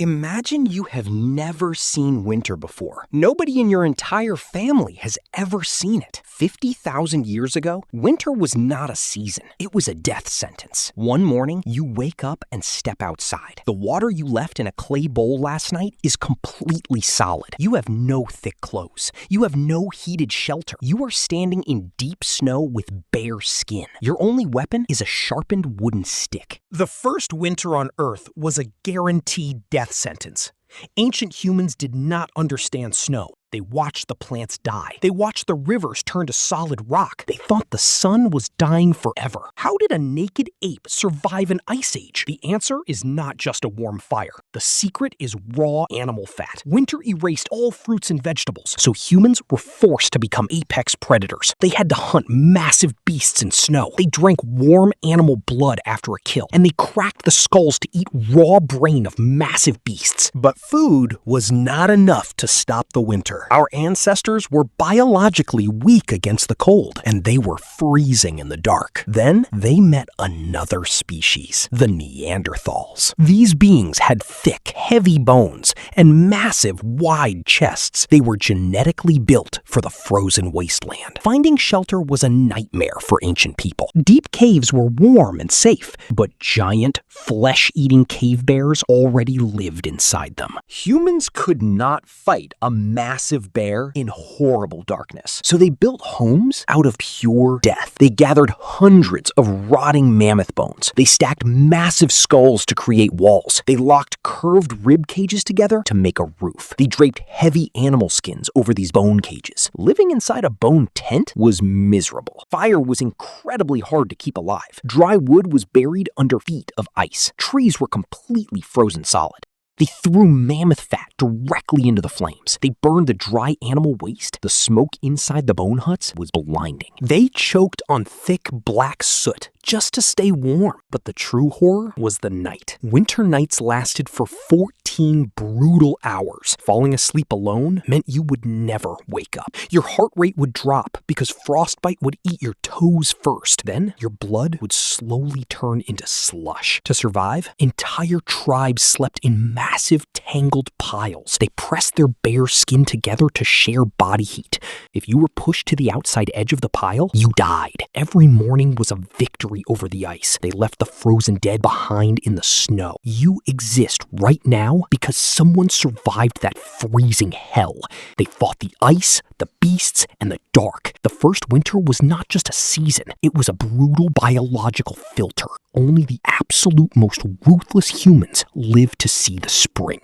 Imagine you have never seen winter before. Nobody in your entire family has ever seen it. 50,000 years ago, winter was not a season. It was a death sentence. One morning, you wake up and step outside. The water you left in a clay bowl last night is completely solid. You have no thick clothes. You have no heated shelter. You are standing in deep snow with bare skin. Your only weapon is a sharpened wooden stick. The first winter on Earth was a guaranteed death sentence. Ancient humans did not understand snow. They watched the plants die. They watched the rivers turn to solid rock. They thought the sun was dying forever. How did a naked ape survive an ice age? The answer is not just a warm fire. The secret is raw animal fat. Winter erased all fruits and vegetables, so humans were forced to become apex predators. They had to hunt massive beasts in snow. They drank warm animal blood after a kill, and they cracked the skulls to eat raw brain of massive beasts. But food was not enough to stop the winter. Our ancestors were biologically weak against the cold, and they were freezing in the dark. Then they met another species, the Neanderthals. These beings had thick, heavy bones and massive, wide chests. They were genetically built for the frozen wasteland. Finding shelter was a nightmare for ancient people. Deep caves were warm and safe, but giant, flesh-eating cave bears already lived inside them. Humans could not fight a massive bear in horrible darkness, so they built homes out of pure death. They gathered hundreds of rotting mammoth bones. They stacked massive skulls to create walls. They locked curved rib cages together to make a roof. They draped heavy animal skins over these bone cages. Living inside a bone tent was miserable. Fire was incredibly hard to keep alive. Dry wood was buried under feet of ice. Trees were completely frozen solid. They threw mammoth fat directly into the flames. They burned the dry animal waste. The smoke inside the bone huts was blinding. They choked on thick black soot just to stay warm. But the true horror was the night. Winter nights lasted for 14 brutal hours. Falling asleep alone meant you would never wake up. Your heart rate would drop because frostbite would eat your toes first. Then your blood would slowly turn into slush. To survive, entire tribes slept in massive tangled piles. They pressed their bare skin together to share body heat. If you were pushed to the outside edge of the pile, you died. Every morning was a victory over the ice. They left the frozen dead behind in the snow. You exist right now because someone survived that freezing hell. They fought the ice, the beasts, and the dark. The first winter was not just a season. It was a brutal biological filter. Only the absolute most ruthless humans lived to see the spring.